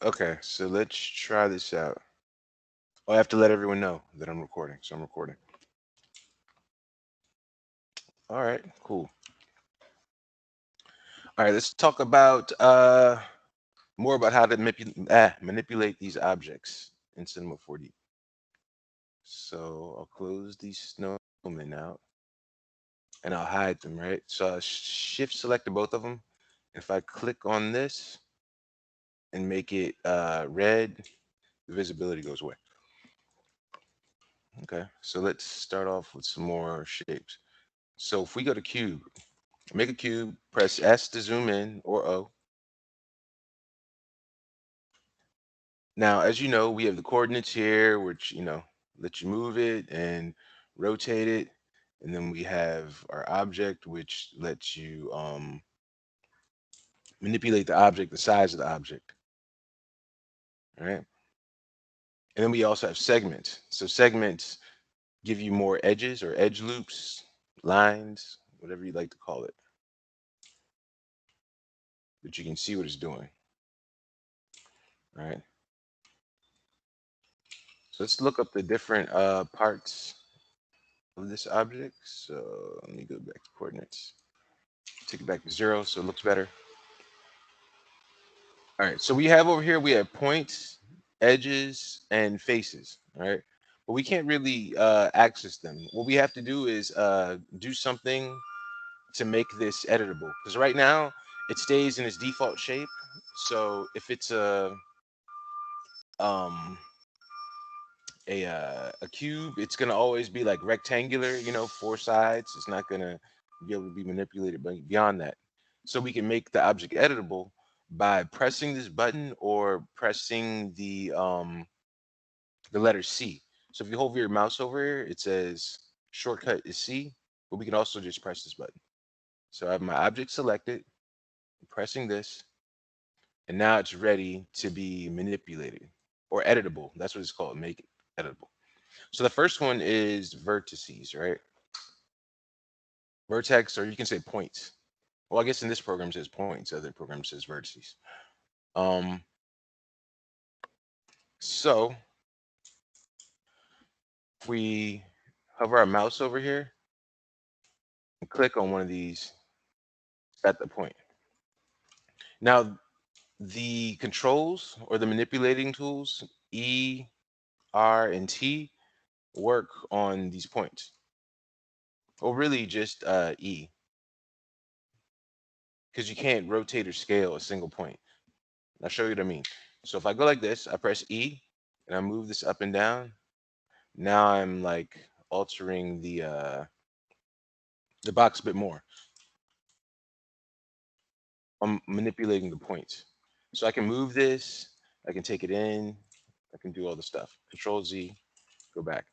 Okay, so let's try this out. Oh, I have to let everyone know that I'm recording, so I'm recording. All right, cool. All right, let's talk about more about how to manipulate these objects in Cinema 4D. So I'll close these snowmen out and I'll hide them, right? So I shift select to both of them. If I click on this and make it red, the visibility goes away. Okay, so let's start off with some more shapes. So if we go to cube, make a cube, press S to zoom in or O. Now, as you know, we have the coordinates here, which, let you move it and rotate it. And then we have our object, which lets you manipulate the object, the size of the object. All right. And then we also have segments. So segments give you more edges or edge loops, lines, whatever you like to call it. But you can see what it's doing. All right. So let's look up the different parts of this object. So let me go back to coordinates. Take it back to 0 so it looks better. All right, so we have over here, we have points, edges, and faces, all right? But we can't really access them. What we have to do is do something to make this editable. Because right now, it stays in its default shape. So if it's um, a cube, it's gonna always be like rectangular, 4 sides. It's not gonna be able to be manipulated beyond that. So we can make the object editable by pressing this button or pressing the letter C. So if you hold your mouse over here, it says shortcut is C, but we can also just press this button. So I have my object selected, pressing this, and now it's ready to be manipulated or editable. That's what it's called, make it editable. So the first one is vertices, right? Vertex, or you can say points. Well, I guess in this program it says points, other program says vertices. Um, so if we hover our mouse over here and click on one of these at the point. Now, the controls or the manipulating tools, E, R, and T, work on these points. Or really just E, because you can't rotate or scale a single point. I'll show you what I mean. So if I go like this, I press E, and I move this up and down. Now I'm like altering the box a bit more. I'm manipulating the points. So I can move this, I can take it in, I can do all the stuff. Control Z, go back.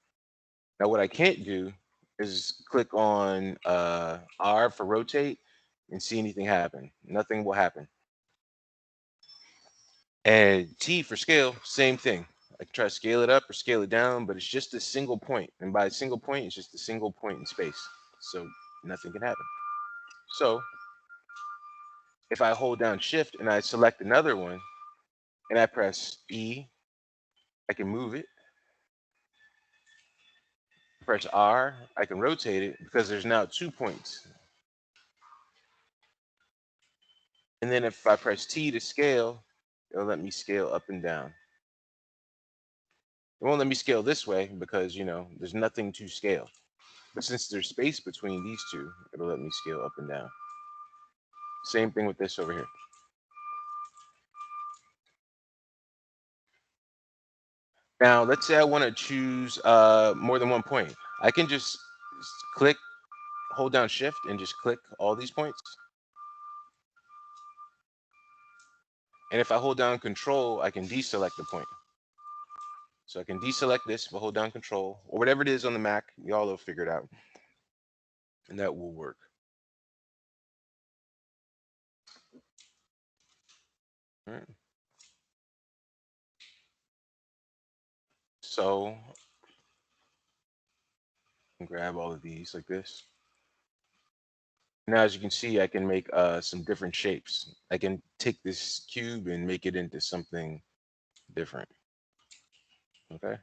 Now what I can't do is click on R for rotate and see anything happen. Nothing will happen. And T for scale, same thing. I can try to scale it up or scale it down, but it's just a single point. And by a single point, it's just a single point in space. So nothing can happen. So if I hold down shift and I select another one and I press E, I can move it. Press R, I can rotate it because there's now 2 points. And then if I press T to scale, it'll let me scale up and down. It won't let me scale this way because, there's nothing to scale. But since there's space between these two, it'll let me scale up and down. Same thing with this over here. Now, let's say I want to choose more than one point. I can just click, hold down shift, and just click all these points. And if I hold down control, I can deselect the point. So I can deselect this if I hold down control, or whatever it is on the Mac, y'all will figure it out. And that will work. All right. So grab all of these like this. Now, as you can see, I can make some different shapes. I can take this cube and make it into something different. Okay.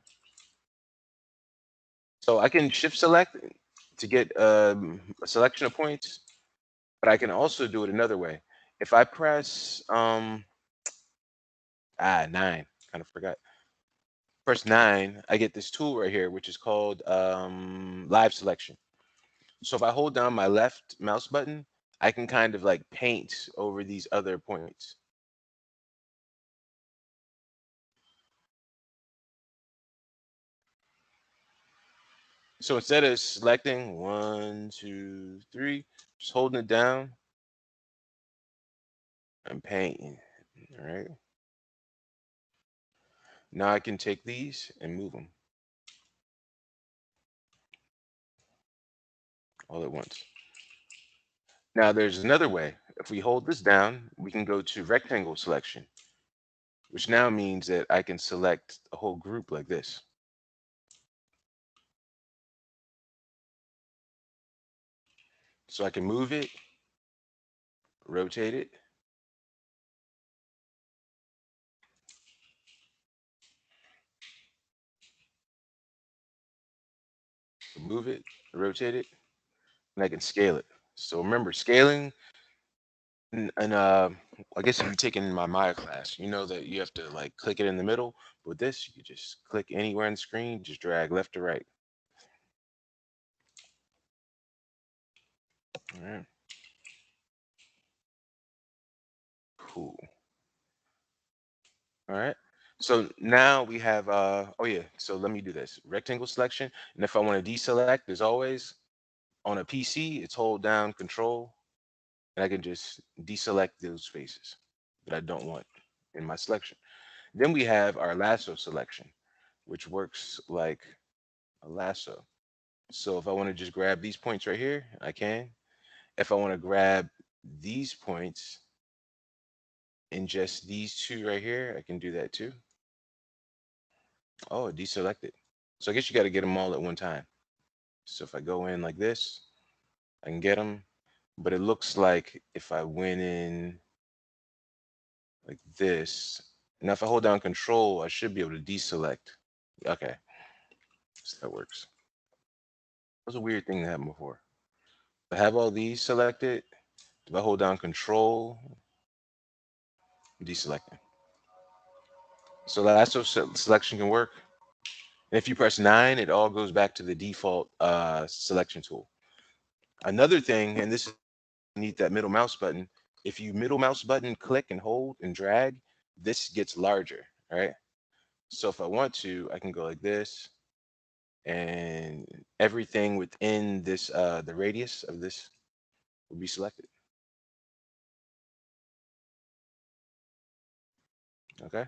So I can shift select to get a selection of points, but I can also do it another way. If I press 9, kind of forgot. Press 9, I get this tool right here, which is called live selection. So if I hold down my left mouse button, I can kind of like paint over these other points. So instead of selecting 1, 2, 3, just holding it down and painting. All right. Now I can take these and move them all at once. Now there's another way. If we hold this down, we can go to rectangle selection, which now means that I can select a whole group like this. So I can move it, rotate it, move it, rotate it, and I can scale it. So remember, scaling, and I guess if you're taking my Maya class, you know that you have to like click it in the middle. But with this, you just click anywhere on the screen, just drag left to right. All right. Cool. All right. So now we have, oh yeah, so let me do this. Rectangle selection. And if I want to deselect, as always, on a PC, it's hold down Control, and I can just deselect those spaces that I don't want in my selection. Then we have our lasso selection, which works like a lasso. So if I want to just grab these points right here, I can. If I want to grab these points and just these two right here, I can do that too. Oh, deselected. So I guess you got to get them all at one time. So if I go in like this, I can get them. But it looks like if I went in like this, now if I hold down Control, I should be able to deselect. Okay, so that works. That was a weird thing that happened before. I have all these selected. If I hold down Control, deselecting. So lasso selection can work. And if you press 9, it all goes back to the default selection tool. Another thing, and this is beneath that middle mouse button, if you middle mouse button click and hold and drag, this gets larger, all right? So if I want to, I can go like this, and everything within this, the radius of this will be selected, okay?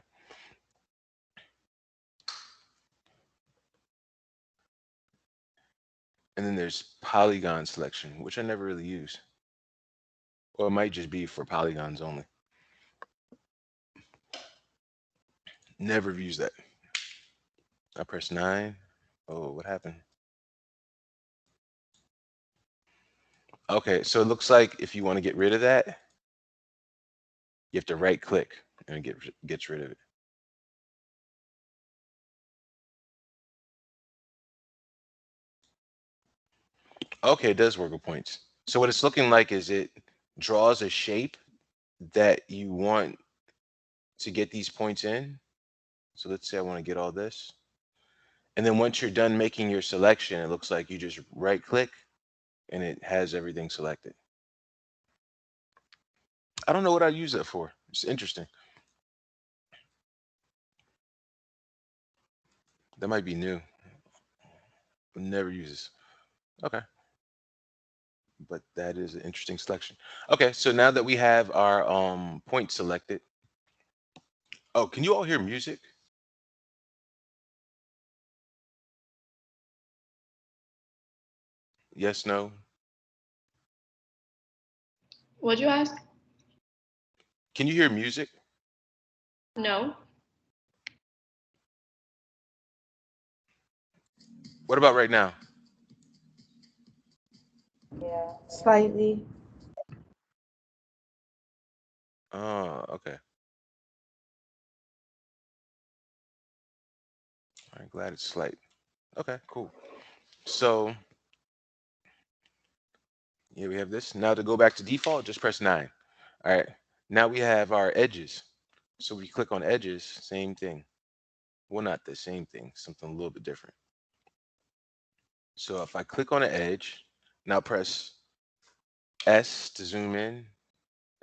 And then there's polygon selection, which I never really use. Or it might just be for polygons only. Never used that. I press 9. Oh, what happened? Okay, so it looks like if you want to get rid of that, you have to right click and it gets rid of it. Okay, it does work with points. So what it's looking like is it draws a shape that you want to get these points in. So let's say I want to get all this. And then once you're done making your selection, it looks like you just right click and it has everything selected. I don't know what I use that for. It's interesting. That might be new. Never use this. Okay. But that is an interesting selection. Okay, so now that we have our point selected. Oh, can you all hear music? Yes, no? What'd you ask? Can you hear music? No. What about right now? Slightly. Oh, okay. glad it's slight. Okay, cool. So yeah, we have this. Now to go back to default, just press 9. All right. Now we have our edges. So we click on edges, same thing. Well, not the same thing, something a little bit different. So if I click on an edge, now press S to zoom in,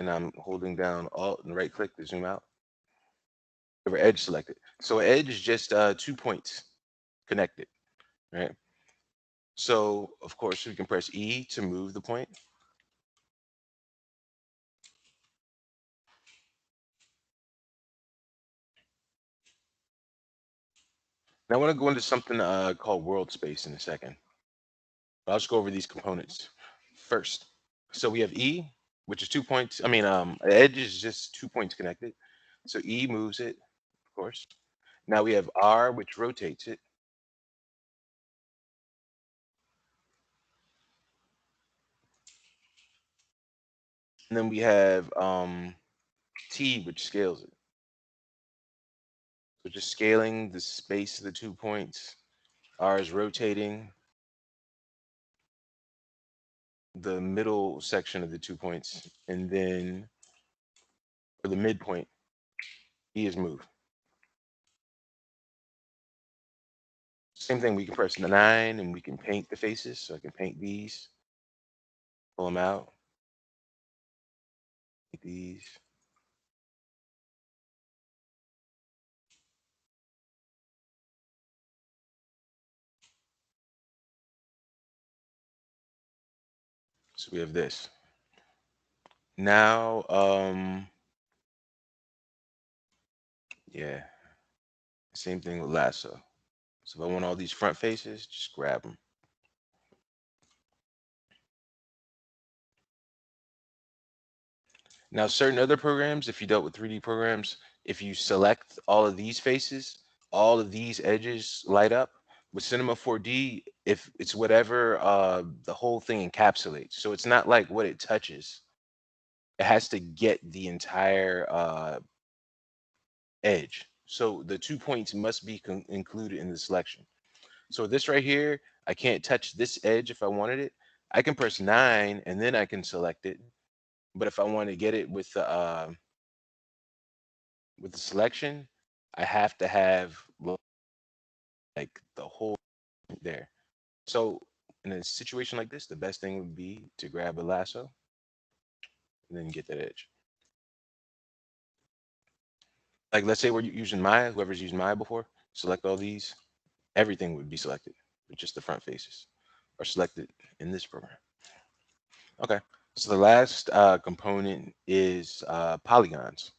and I'm holding down Alt and right click to zoom out. We have our edge selected. So edge is just 2 points connected, right? So of course we can press E to move the point. Now I want to go into something called world space in a second. But I'll just go over these components first. So we have E, which is 2 points. I mean, edge is just 2 points connected. So E moves it, of course. Now we have R, which rotates it. And then we have T, which scales it. So just scaling the space of the 2 points. R is rotating the middle section of the 2 points. And then for the midpoint, E is moved. Same thing, we can press 9 and we can paint the faces. So I can paint these, pull them out, paint these. So we have this. Now, yeah, same thing with Lasso. So if I want all these front faces, just grab them. Now, certain other programs, if you dealt with 3D programs, if you select all of these faces, all of these edges light up. With Cinema 4D, if it's whatever the whole thing encapsulates. So it's not like what it touches. It has to get the entire edge. So the 2 points must be included in the selection. So this right here, I can't touch this edge if I wanted it. I can press 9 and then I can select it. But if I want to get it with the selection, I have to have like the whole there. So in a situation like this, the best thing would be to grab a lasso and then get that edge. Like let's say we're using Maya, whoever's used Maya before, select all these, everything would be selected, but just the front faces are selected in this program. Okay, so the last component is polygons,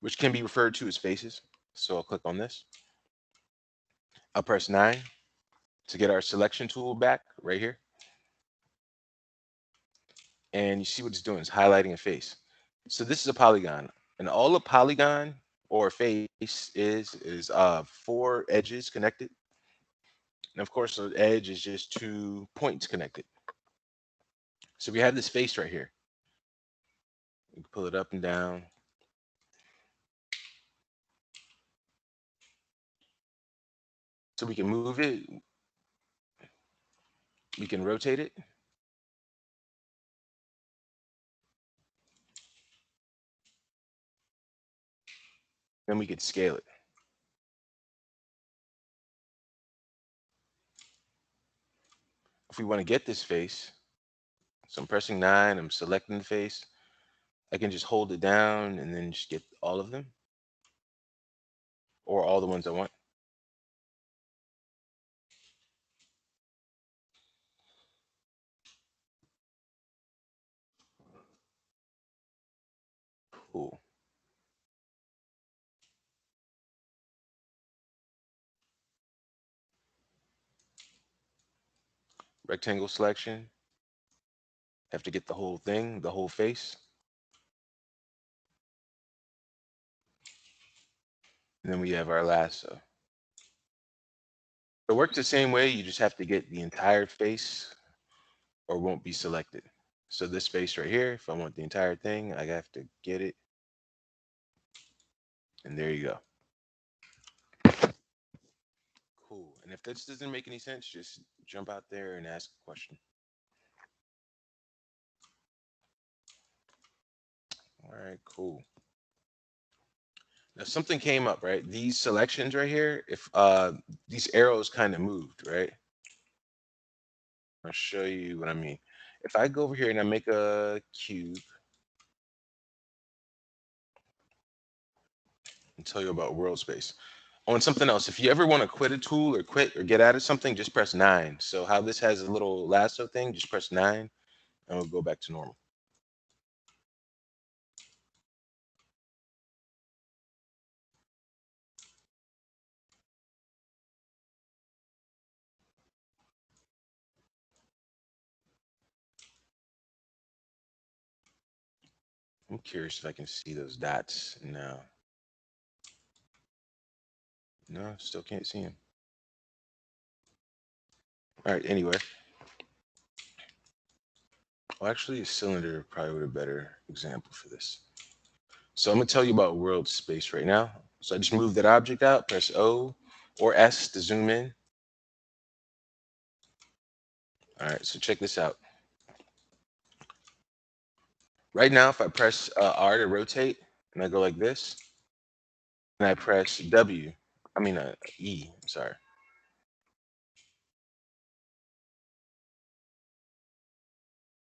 which can be referred to as faces. So I'll click on this. I'll press 9 to get our selection tool back right here. And you see what it's doing, it's highlighting a face. So this is a polygon. And all a polygon or face is 4 edges connected. And of course, the edge is just 2 points connected. So we have this face right here. We can pull it up and down. So we can move it. We can rotate it. Then we could scale it. If we want to get this face, so I'm pressing 9, I'm selecting the face. I can just hold it down and then just get all of them or all the ones I want. Cool. Rectangle selection. Have to get the whole thing, the whole face. And then we have our lasso. It works the same way. You just have to get the entire face or won't be selected. So this face right here, if I want the entire thing, I have to get it. And there you go. And if this doesn't make any sense, just jump out there and ask a question. All right, cool. Now something came up, right? These selections right here, if these arrows kind of moved, right? I'll show you what I mean. If I go over here and I make a cube and tell you about world space. On something else, if you ever want to quit a tool or quit or get out of something, just press 9. So how this has a little lasso thing, just press 9 and we'll go back to normal. I'm curious if I can see those dots now. No, still can't see them. All right, anyway. Well, actually, a cylinder probably would be a better example for this. So I'm going to tell you about world space right now. So I just move that object out, press O or S to zoom in. All right, so check this out. Right now, if I press R to rotate and I go like this, and I press E, sorry.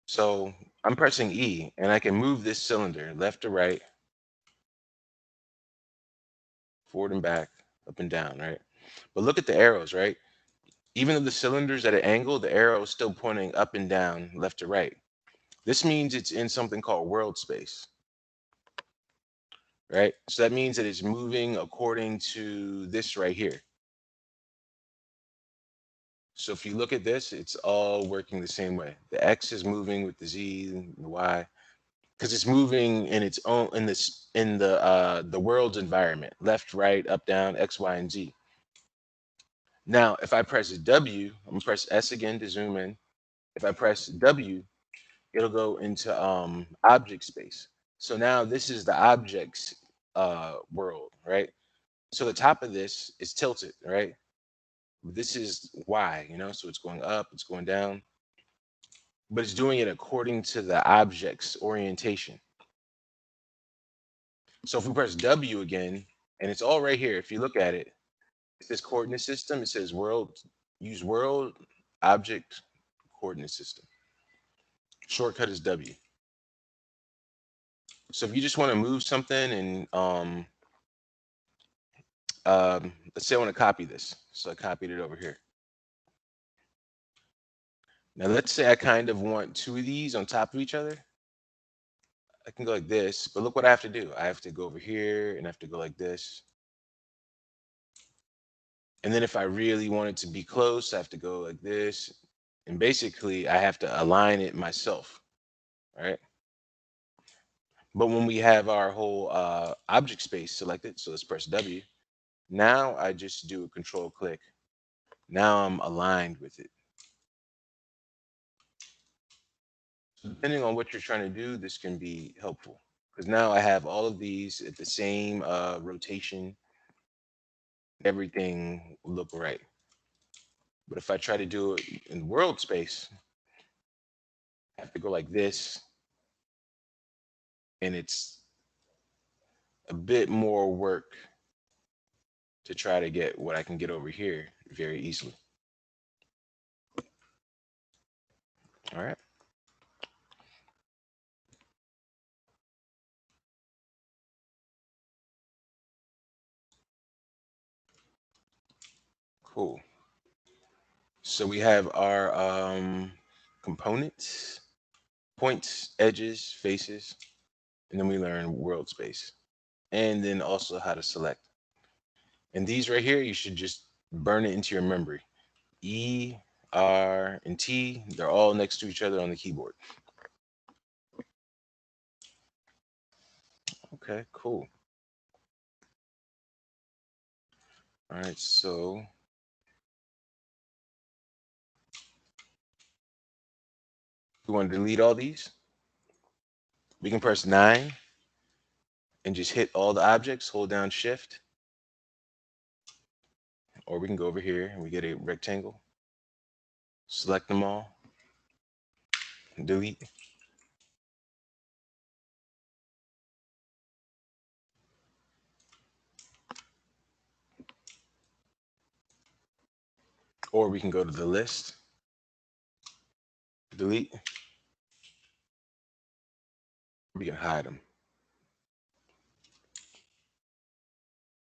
So I'm pressing E and I can move this cylinder left to right, forward and back, up and down, right? But look at the arrows, right? Even though the cylinder's at an angle, the arrow is still pointing up and down, left to right. This means it's in something called world space, right? So that means that it's moving according to this right here. So if you look at this, it's all working the same way. The X is moving with the Z and the Y, because it's moving in its own in the world's environment, left, right, up, down, X, Y, and Z. Now, if I press W, I'm gonna press S again to zoom in. If I press W, it'll go into object space. So now this is the objects world, right? So the top of this is tilted, right? This is Y, so it's going up, it's going down, but it's doing it according to the object's orientation. So if we press W again, and it's all right here, if you look at it, it says coordinate system, it says use world object coordinate system. Shortcut is W. So if you just want to move something and let's say I want to copy this. So I copied it over here. Now let's say I kind of want two of these on top of each other. I can go like this, but look what I have to do. I have to go over here and I have to go like this. And then if I really want it to be close, I have to go like this. And basically I have to align it myself, right? But when we have our whole object space selected, so let's press W. Now I just do a control click. Now I'm aligned with it. Depending on what you're trying to do, this can be helpful because now I have all of these at the same rotation. Everything will look right. But if I try to do it in world space, I have to go like this, and it's a bit more work to try to get what I can get over here very easily. All right. Cool. So we have our components, points, edges, faces, and then we learn world space, and then also how to select. And these right here, you should just burn it into your memory. E, R, and T, they're all next to each other on the keyboard. Okay, cool. All right, so we want to delete all these. We can press 9 and just hit all the objects, hold down Shift. Or we can go over here and we get a rectangle, select them all, delete. Or we can go to the list, delete. We can hide them.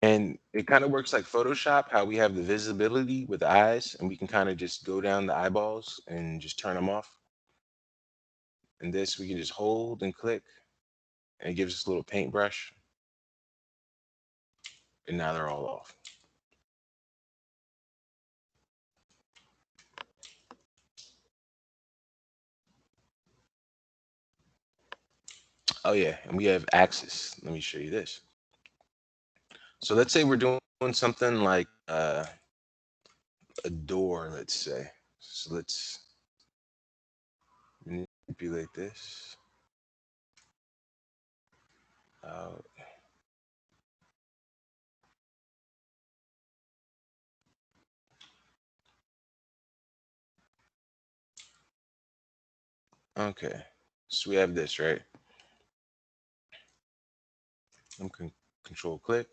And it kind of works like Photoshop, how we have the visibility with eyes, and we can kind of just go down the eyeballs and just turn them off. And this, we can just hold and click, and it gives us a little paintbrush. And now they're all off. Oh yeah, and we have axis. Let me show you this. So let's say we're doing something like a door, let's say. So let's manipulate this out. Okay, so we have this, right? I'm control click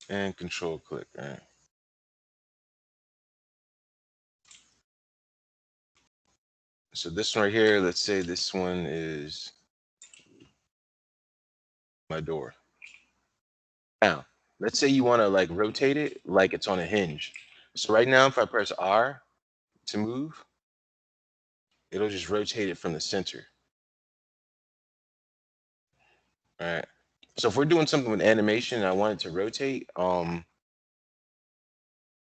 and control click, right? So this one right here, let's say this one is my door. Now, let's say you want to like rotate it like it's on a hinge. So right now, if I press R to move, it'll just rotate it from the center. All right. So if we're doing something with animation and I want it to rotate,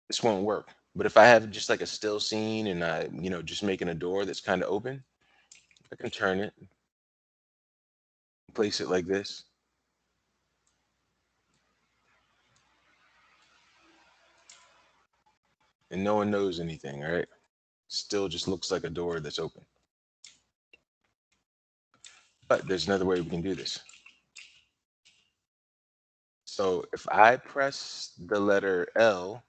this won't work. But if I have just like a still scene and I, just making a door that's kind of open, I can turn it, place it like this. And no one knows anything, all right? Still just looks like a door that's open. But there's another way we can do this. So if I press the letter L,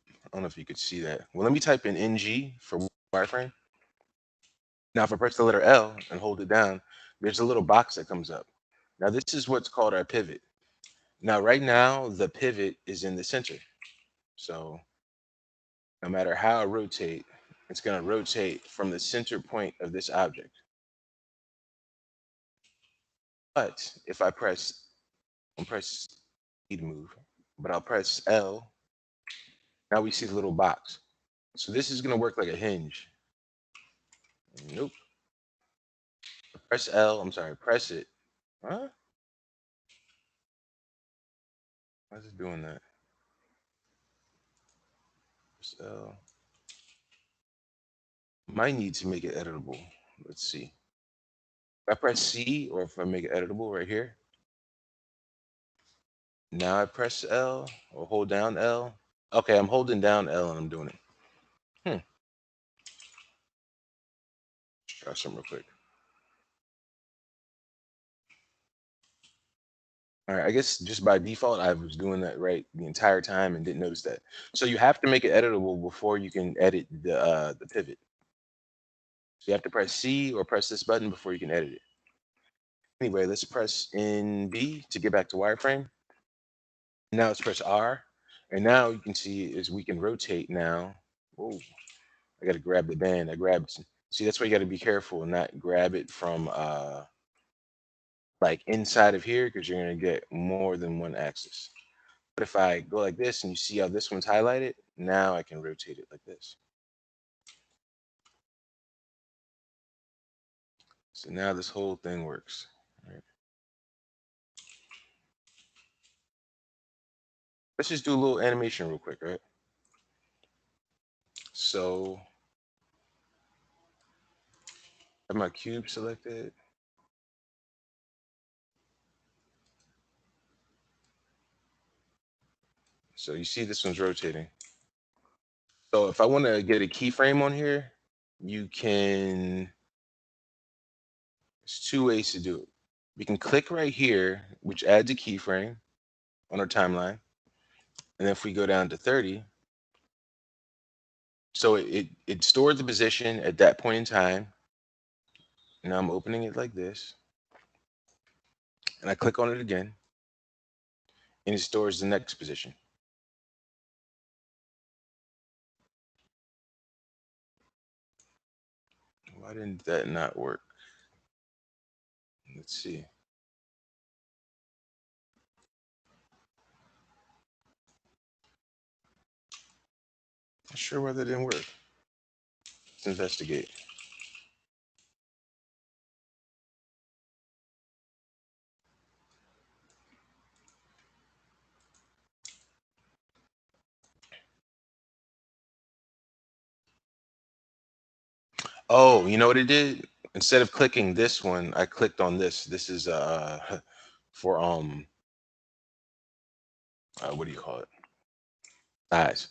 I don't know if you could see that. Well, let me type in NG for wireframe. Now, if I press the letter L and hold it down, there's a little box that comes up. Now, this is what's called our pivot. Now, right now, the pivot is in the center. So no matter how I rotate, it's going to rotate from the center point of this object. But if I'll press E to move, but I'll press L, now we see the little box. So this is going to work like a hinge. Nope. Press L, I'm sorry, press it. Huh? Why is it doing that? Press L. Might need to make it editable. Let's see. If I press C or if I make it editable right here, now I press L or hold down L. Okay, I'm holding down L and I'm doing it. Try some real quick. All right, I guess just by default, I was doing that right the entire time and didn't notice that. So you have to make it editable before you can edit the pivot. So you have to press C or press this button before you can edit it. Anyway, let's press in B to get back to wireframe. Now let's press R. And now you can see is we can rotate now. Whoa, I got to grab the band. I grabbed, see, that's why you got to be careful and not grab it from like inside of here because you're going to get more than one axis. But if I go like this and you see how this one's highlighted, now I can rotate it like this. So now this whole thing works. Right. Let's just do a little animation real quick, right? So I have my cube selected. So you see this one's rotating. So if I want to get a keyframe on here, you can, there's two ways to do it. We can click right here, which adds a keyframe, on our timeline. And then if we go down to 30, so it stored the position at that point in time. Now I'm opening it like this. And I click on it again. And it stores the next position. Why didn't that not work? Let's see. Not sure why that didn't work. Let's investigate. Oh, you know what it did? Instead of clicking this one, I clicked on this. This is for what do you call it? Eyes.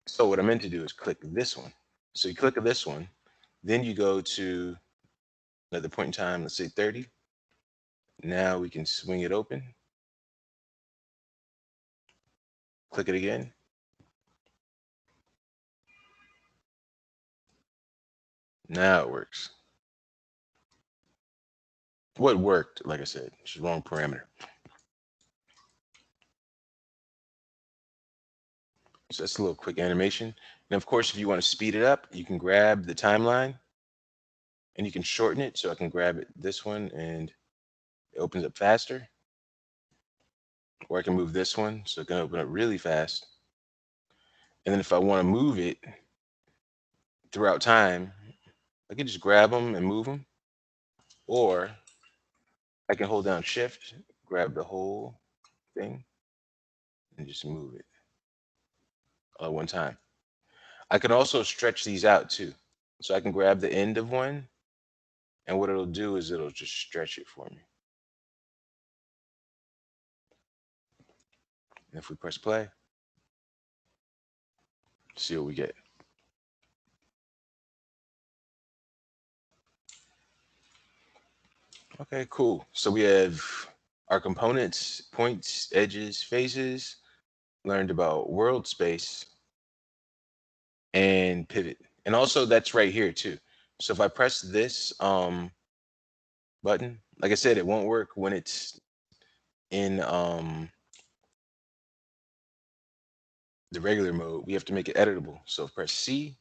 So what I meant to do is click this one. So you click this one, then you go to another point in time, let's say 30. Now we can swing it open. Click it again. Now it works. What worked, like I said, it's the wrong parameter. So that's a little quick animation. And of course, if you want to speed it up, you can grab the timeline and you can shorten it. So I can grab it, this one, and it opens up faster. Or I can move this one so it can open up really fast. And then if I want to move it throughout time, I can just grab them and move them. Or I can hold down Shift, grab the whole thing, and just move it all at one time. I can also stretch these out too. So I can grab the end of one, and what it'll do is it'll just stretch it for me. And if we press play, see what we get. Okay, cool. So we have our components, points, edges, faces, learned about world space, and pivot. And also that's right here too. So if I press this button, like I said, it won't work when it's in the regular mode. We have to make it editable. So press C,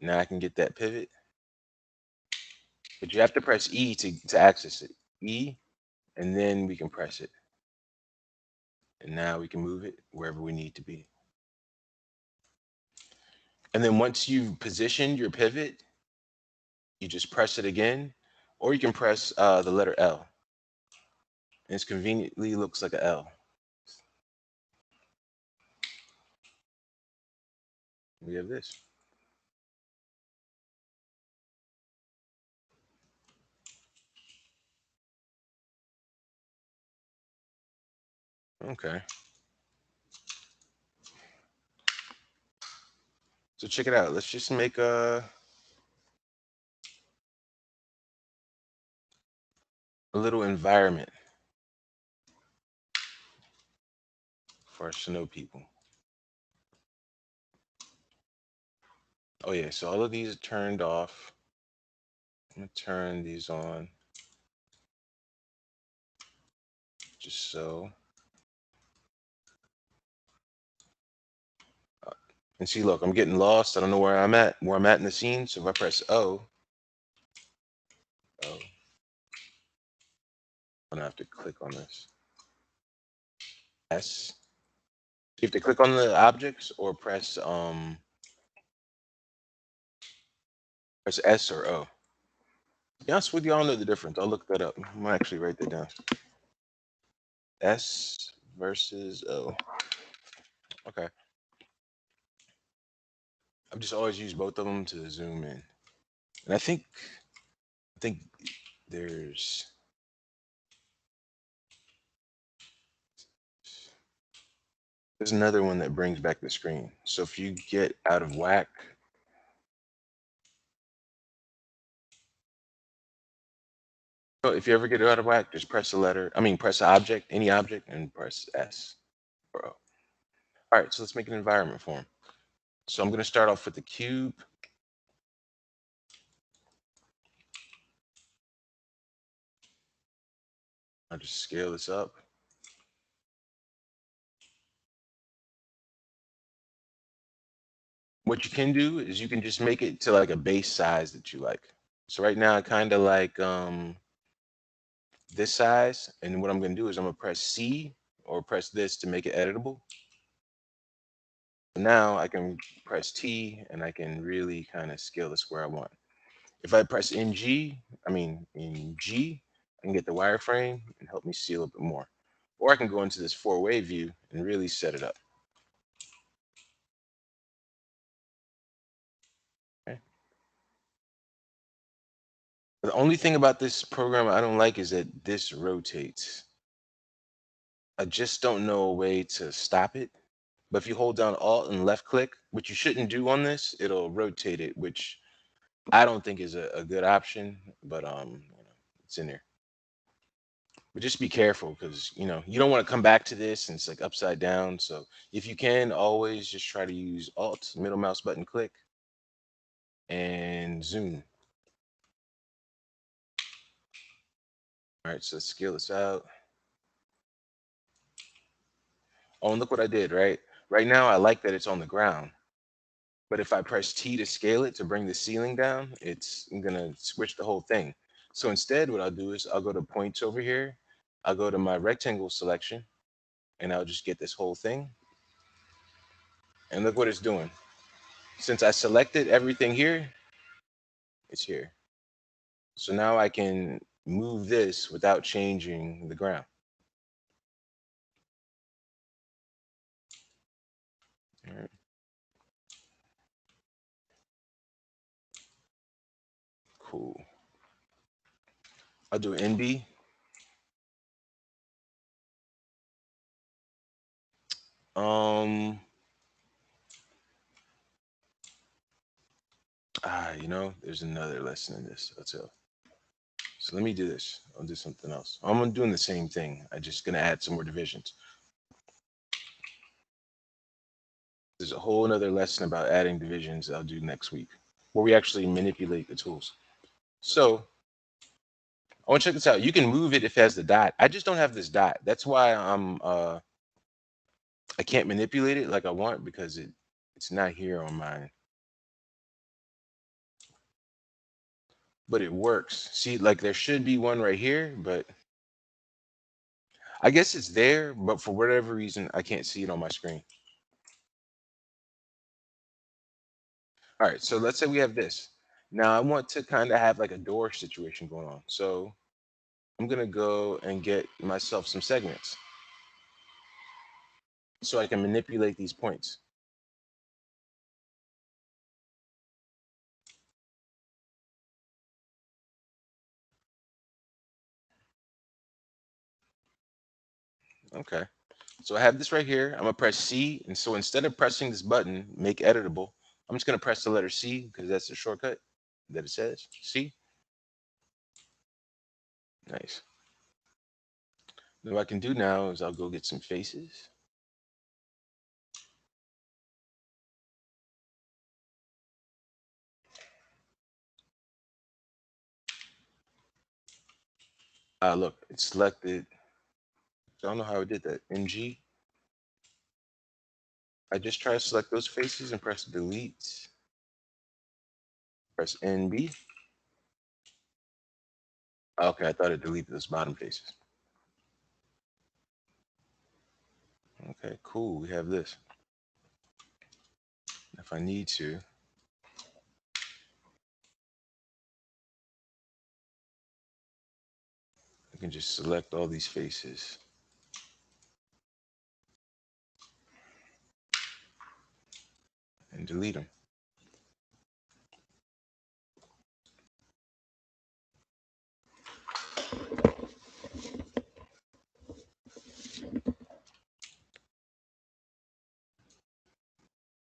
now I can get that pivot. But you have to press E to access it. E, and then we can press it. And now we can move it wherever we need to be. And then once you've positioned your pivot, you just press it again, or you can press the letter L. And it conveniently looks like an L. We have this. Okay. So check it out. Let's just make a little environment for our snow people. Oh yeah, so all of these are turned off. I'm gonna turn these on. Just so. And see, look, I'm getting lost. I don't know where I'm at in the scene. So if I press O, I'm gonna have to click on this. S. You have to click on the objects or press S or O. To be honest with you, I don't know the difference. I'll look that up. I'm gonna actually write that down. S versus O. Okay. I've just always used both of them to zoom in. And I think there's another one that brings back the screen. So if you get out of whack, if you ever get out of whack, just press the letter, press the object, any object, and press S. Bro. All right, so let's make an environment for him. So I'm going to start off with the cube. I'll just scale this up. What you can do is you can just make it to like a base size that you like. So right now I kind of like this size, and what I'm going to do is I'm going to press C or press this to make it editable. Now I can press T and I can really kind of scale this where I want. If I press in G, I can get the wireframe and help me see a little bit more. Or I can go into this 4-way view and really set it up. Okay. The only thing about this program I don't like is that this rotates. I just don't know a way to stop it. But if you hold down Alt and left click, which you shouldn't do on this, it'll rotate it, which I don't think is a good option, but it's in there. But just be careful because you don't want to come back to this and it's like upside down. So if you can, always just try to use Alt, middle mouse button click, and zoom. All right, so let's scale this out. Oh, and look what I did, right? Right now I like that it's on the ground. But if I press T to scale it to bring the ceiling down, it's gonna switch the whole thing. So instead, what I'll do is I'll go to points over here. I'll go to my rectangle selection, and I'll just get this whole thing. And look what it's doing. Since I selected everything here, it's here. So now I can move this without changing the ground. All right. Cool. I'll do NB. There's another lesson in this. I'll tell. So let me do this. I'll do something else. I'm doing the same thing. I'm just gonna add some more divisions. There's a whole another lesson about adding divisions I'll do next week, where we actually manipulate the tools. So I want to check this out. You can move it if it has the dot. I just don't have this dot. That's why I can't manipulate it like I want because it's not here on mine. But it works. See, like there should be one right here, but I guess it's there, but for whatever reason, I can't see it on my screen. All right, so let's say we have this. Now I want to kind of have like a door situation going on. So I'm gonna go and get myself some segments so I can manipulate these points. Okay, so I have this right here. I'm gonna press C, and so instead of pressing this button, make editable, I'm just gonna press the letter C because that's the shortcut that it says. C. Nice. Then what I can do now is I'll go get some faces. Look, it's selected. I don't know how I did that. NG. I just try to select those faces and press delete. Press NB. Okay, I thought it deleted those bottom faces. Okay, cool. We have this. If I need to, I can just select all these faces. And delete them.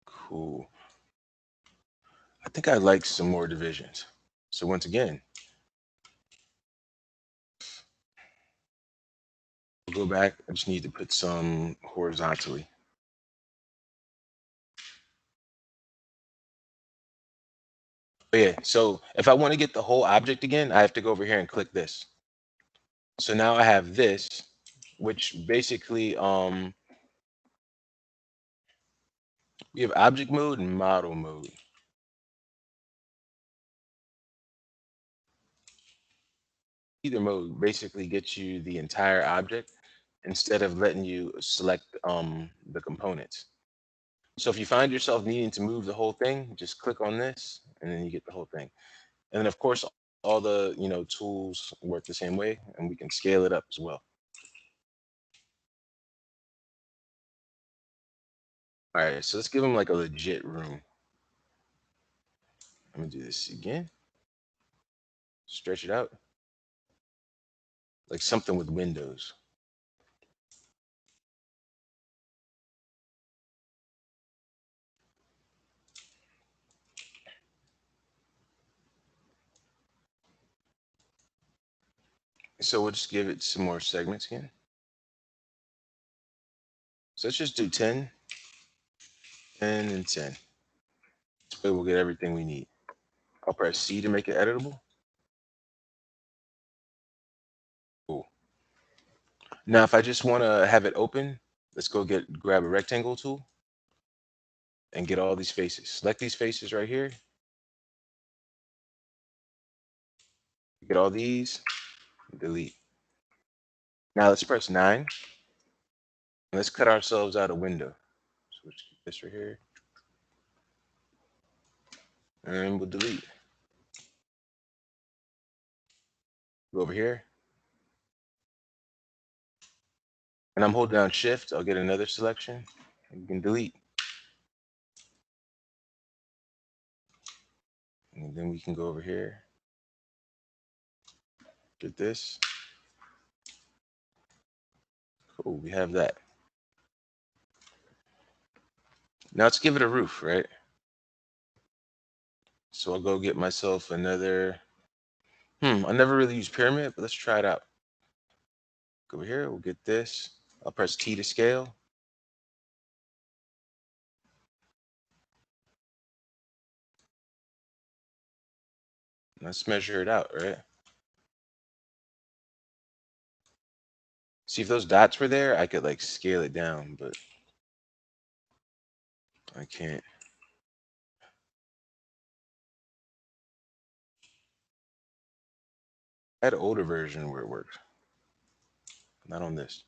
Cool. I think I like some more divisions. So once again, Go back. I just need to put some horizontally. But yeah, so if I want to get the whole object again, I have to go over here and click this. So now I have this, which basically we have object mode and model mode. Either mode basically gets you the entire object instead of letting you select the components. So if you find yourself needing to move the whole thing, just click on this and then you get the whole thing. And then of course all the tools work the same way, and we can scale it up as well. All right, so let's give them like a legit room. I'm gonna do this again. Stretch it out. Like something with windows. So we'll just give it some more segments again. So let's just do 10, 10, and 10. This way we'll get everything we need. I'll press C to make it editable. Cool. Now, if I just want to have it open, let's go grab a rectangle tool and get all these faces. Select these faces right here. Get all these, delete. Now let's press 9. And let's cut ourselves out a window. So let's keep this right here. And we'll delete. Go over here. And I'm holding down Shift. I'll get another selection. And you can delete. And then we can go over here. Get this. Cool, we have that. Now let's give it a roof, right? So I'll go get myself another. I never really use pyramid, but let's try it out. Go over here, we'll get this. I'll press T to scale. Let's measure it out, right? See, if those dots were there, I could like scale it down, but I can't. I had an older version where it worked. Not on this.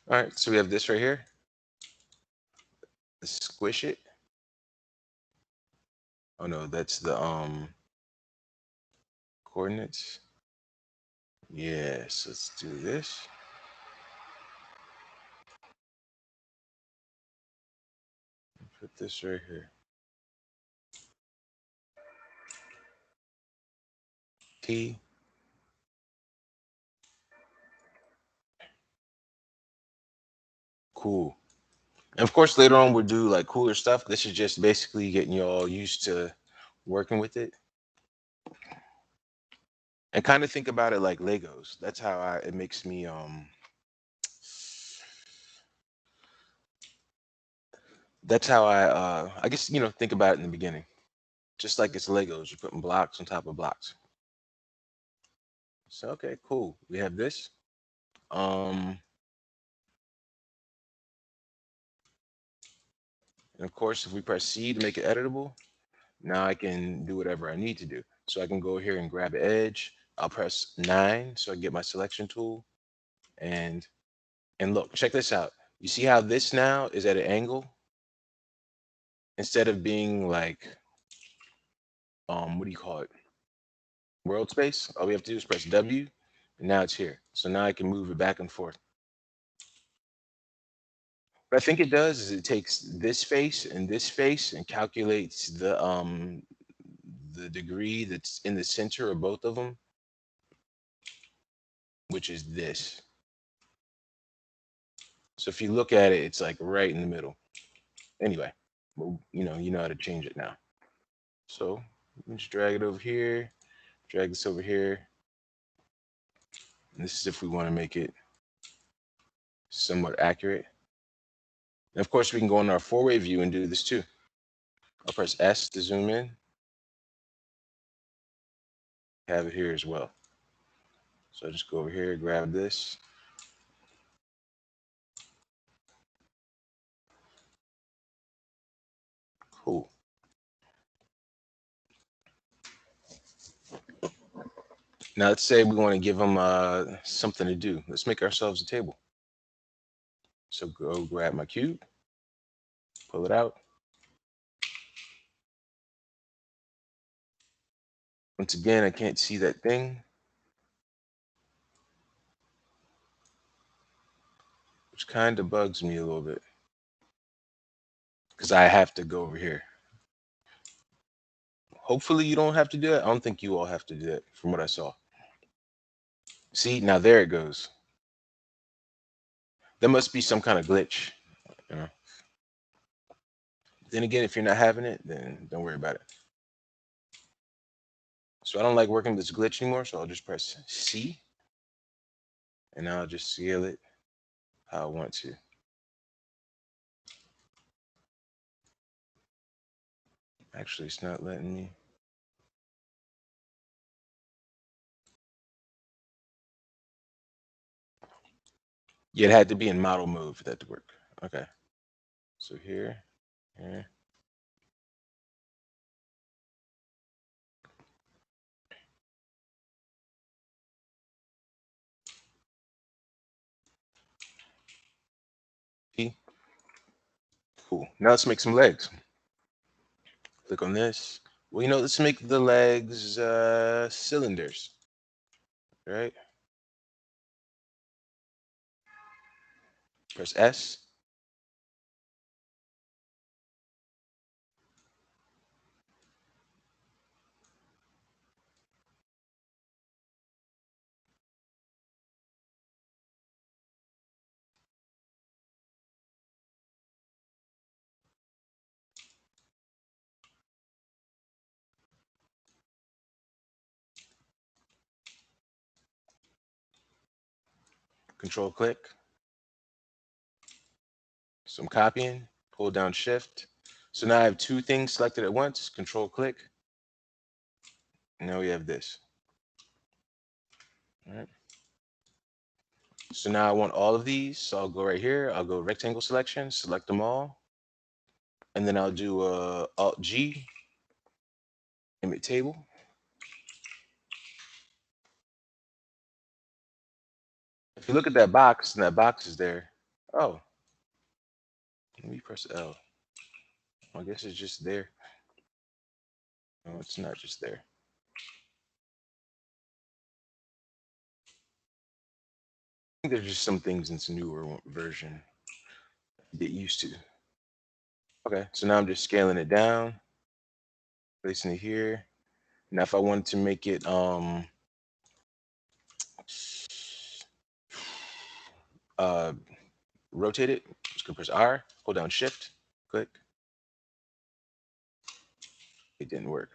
All right, so we have this right here. Let's squish it. Oh no, that's the coordinates. Yes, let's do this. Put this right here. T. Cool. And of course, later on we'll do like cooler stuff. This is just basically getting you all used to working with it. And kind of think about it like Legos. That's how it makes me that's how I guess think about it in the beginning. Just like it's Legos, you're putting blocks on top of blocks. So okay, cool. We have this. And of course, if we press C to make it editable, now I can do whatever I need to do. So I can go here and grab an edge. I'll press 9 so I can get my selection tool. And look, check this out. You see how this now is at an angle? Instead of being like, what do you call it? World space. All we have to do is press W, and now it's here. So now I can move it back and forth. What I think it does is it takes this face and calculates the degree that's in the center of both of them, which is this. So if you look at it, it's like right in the middle. Anyway, well, you know how to change it now. So let me just drag it over here, drag this over here. And this is if we want to make it somewhat accurate. And of course, we can go in our four-way view and do this too. I'll press S to zoom in. Have it here as well. So I'll just go over here, grab this. Cool. Now let's say we want to give them something to do. Let's make ourselves a table. So go grab my cube, pull it out. Once again, I can't see that thing, which kind of bugs me a little bit because I have to go over here. Hopefully you don't have to do that. I don't think you all have to do that from what I saw. See, now there it goes. There must be some kind of glitch, you know. Then again, if you're not having it, then don't worry about it. So I don't like working with this glitch anymore, so I'll just press C, and I'll just scale it how I want to. Actually, it's not letting me. Yeah, it had to be in model mode for that to work. Okay. So here. P. Cool. Now let's make some legs. Click on this. Well, let's make the legs cylinders. Right? Press S. Control click. So I'm copying, hold down shift. So now I have two things selected at once, control click. And now we have this. All right. So now I want all of these. So I'll go right here. I'll go rectangle selection, select them all. And then I'll do Alt G, name it table. If you look at that box and that box is there, oh, let me press L. I guess it's just there. No, it's not just there. I think there's just some things in this newer version to get used to. Okay, so now I'm just scaling it down, placing it here. Now if I wanted to make it rotate it, just gonna press R, hold down shift, click. It didn't work.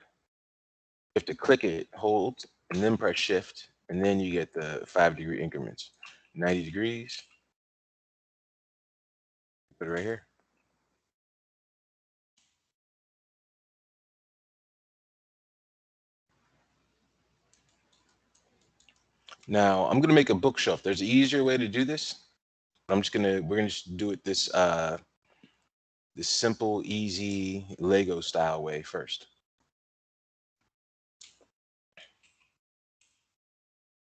You have to click it, hold, and then press shift, and then you get the 5-degree increments. 90 degrees. Put it right here. Now I'm gonna make a bookshelf. There's an easier way to do this. We're gonna just do it this simple, easy Lego style way first.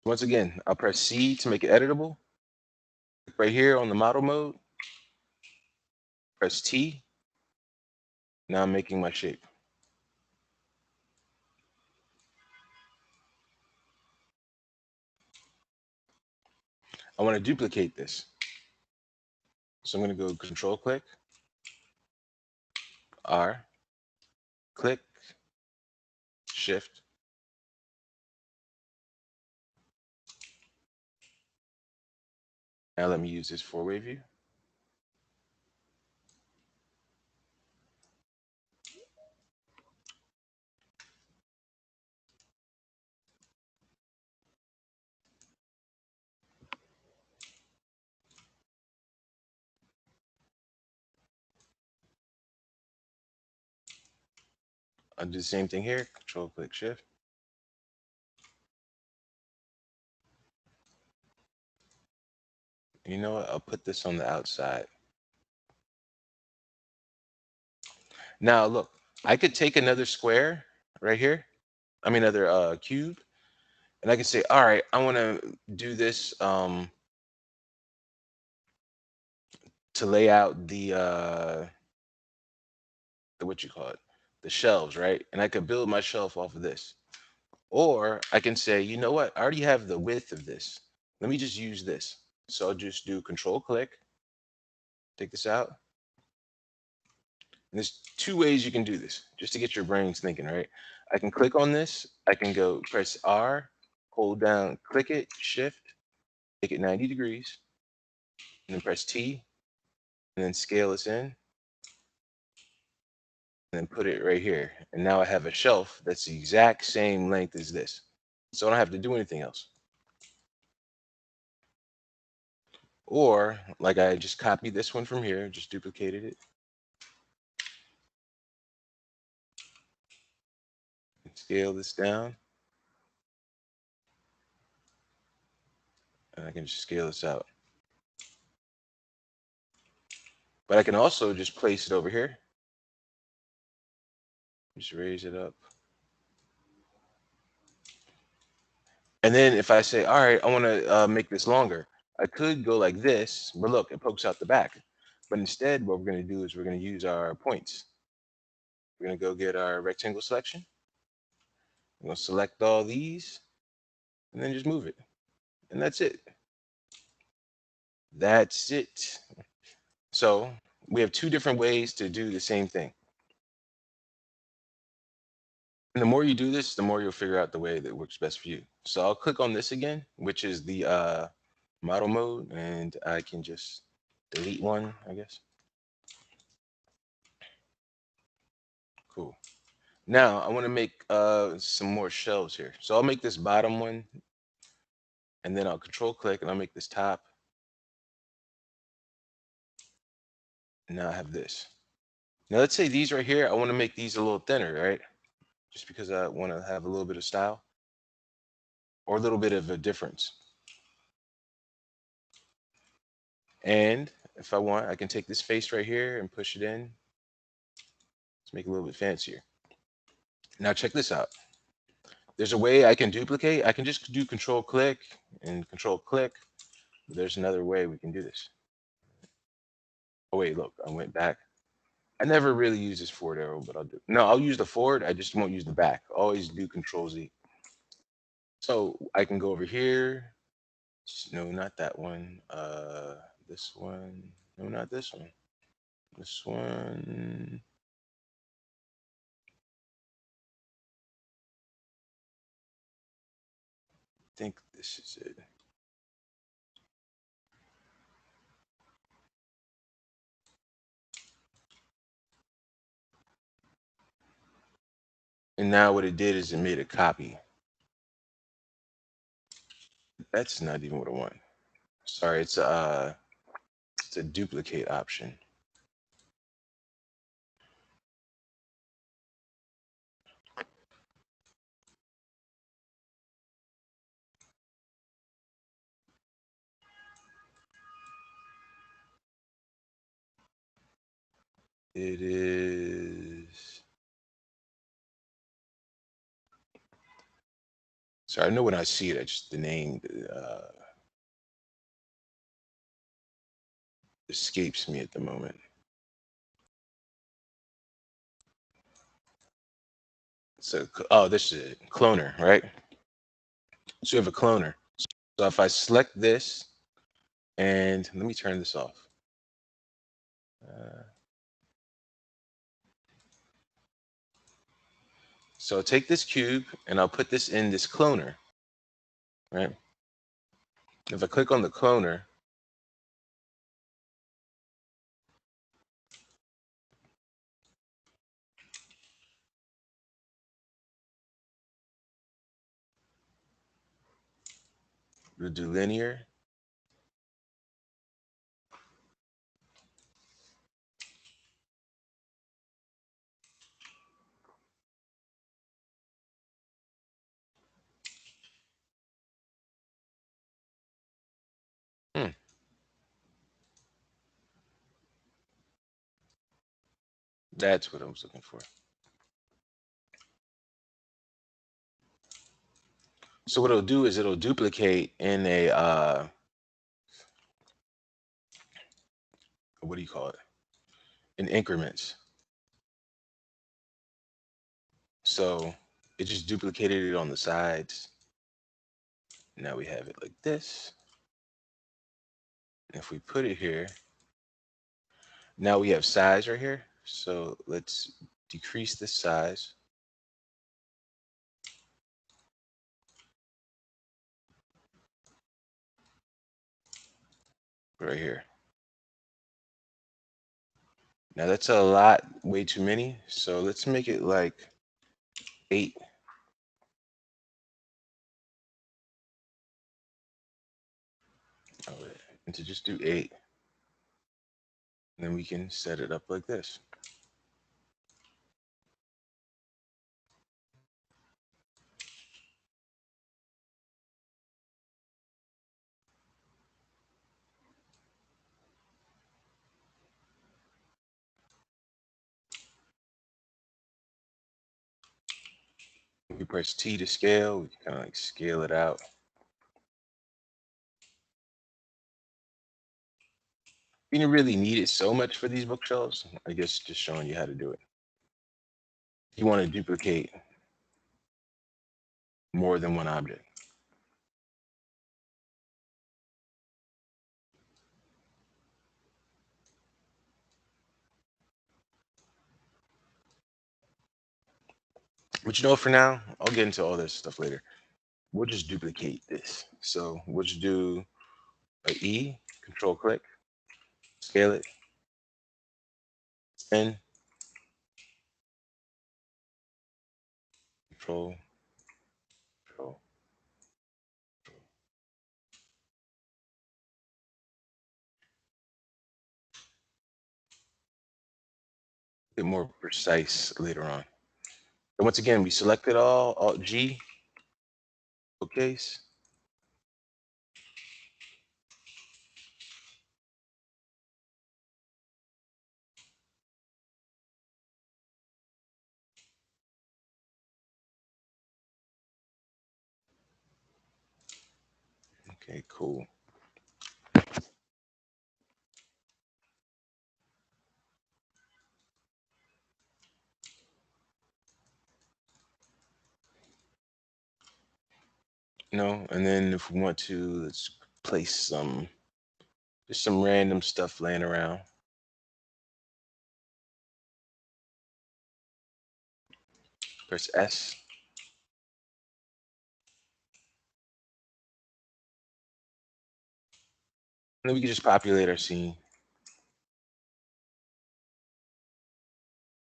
Once again, I'll press C to make it editable. Right here on the model mode, press T. Now I'm making my shape. I want to duplicate this. So I'm going to go control click, R, click, shift. Now let me use this four-way view. I'll do the same thing here. Control click shift. You know what? I'll put this on the outside. Now look, I could take another square right here. I mean, another cube, and I can say, all right, I want to do this to lay out the what you call it, the shelves, right? And I could build my shelf off of this. Or I can say, you know what? I already have the width of this. Let me just use this. So I'll just do control click, take this out. And there's two ways you can do this, just to get your brains thinking, right? I can click on this. I can go press R, hold down, click it, shift, make it 90 degrees, and then press T, and then scale this in, and then put it right here. And now I have a shelf that's the exact same length as this. So I don't have to do anything else. Or like I just copied this one from here, just duplicated it. Scale this down. And I can just scale this out. But I can also just place it over here. Just raise it up. And then if I say, all right, I want to make this longer, I could go like this, but look, it pokes out the back. But instead, what we're going to do is we're going to use our points. We're going to go get our rectangle selection. We're going to select all these, and then just move it. And that's it. That's it. So we have two different ways to do the same thing. And the more you do this, the more you'll figure out the way that works best for you. So I'll click on this again, which is the model mode, and I can just delete one, I guess. Cool. Now I want to make some more shelves here. So I'll make this bottom one, and then I'll control click, and I'll make this top. And now I have this. Now let's say these right here, I want to make these a little thinner, right? Just because I want to have a little bit of style or a little bit of a difference. And if I want, I can take this face right here and push it in. Let's make it a little bit fancier. Now check this out. There's a way I can duplicate. I can just do control click and control click. There's another way we can do this. Oh wait, look, I went back. I never really use this forward arrow, but I'll do. No, I'll use the forward. I just won't use the back. Always do control Z. So I can go over here. No, not that one. This one. No, not this one. This one. I think this is it. And now what it did is it made a copy. That's not even what I want. Sorry, it's a duplicate option. It is. Sorry, I know when I see it, I just the name escapes me at the moment. So, oh, this is it. Cloner, right? So you have a cloner. So if I select this, and let me turn this off. So I'll take this cube and I'll put this in this cloner, right? If I click on the cloner, we'll do linear. That's what I was looking for. So what it'll do is it'll duplicate in a what do you call it? In increments. So it just duplicated it on the sides. Now we have it like this. And if we put it here, now we have size right here. So let's decrease the size. Right here. Now that's a lot, way too many. So let's make it like 8. And to just do 8. And then we can set it up like this. We press T to scale. We can kind of like scale it out. You didn't really need it so much for these bookshelves. I guess just showing you how to do it. You want to duplicate more than one object. But you know, for now, I'll get into all this stuff later. We'll just duplicate this. So we'll just do a E, control click, scale it, 10, control, control. Bit more precise later on. And once again, we select it all, Alt G, case. Okay, cool. And then if we want to, let's place just some random stuff laying around. Press S. And then we can just populate our scene.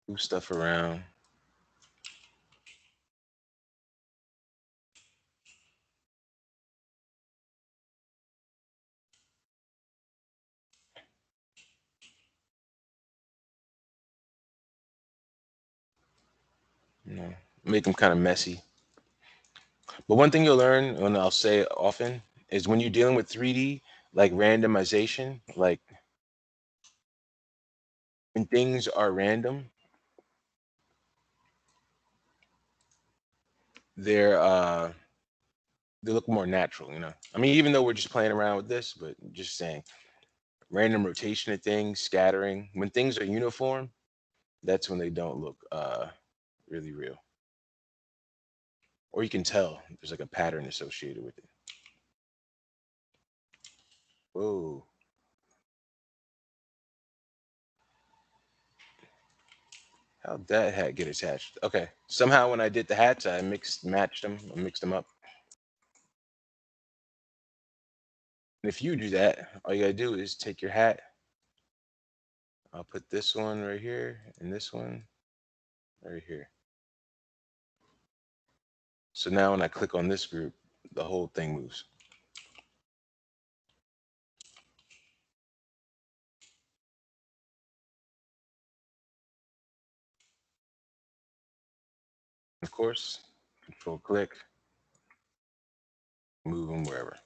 Move stuff around. Make them kind of messy. But one thing you'll learn, and I'll say it often, is when you're dealing with 3D, like randomization, like when things are random, they look more natural, I mean, even though we're just playing around with this, but just saying, random rotation of things, scattering, when things are uniform, that's when they don't look really real. Or you can tell there's like a pattern associated with it. Whoa. How'd that hat get attached? Okay. Somehow when I did the hats, I mixed them up. And if you do that, all you gotta do is take your hat. I'll put this one right here and this one right here. So now when I click on this group, the whole thing moves. Of course, control click, move them wherever.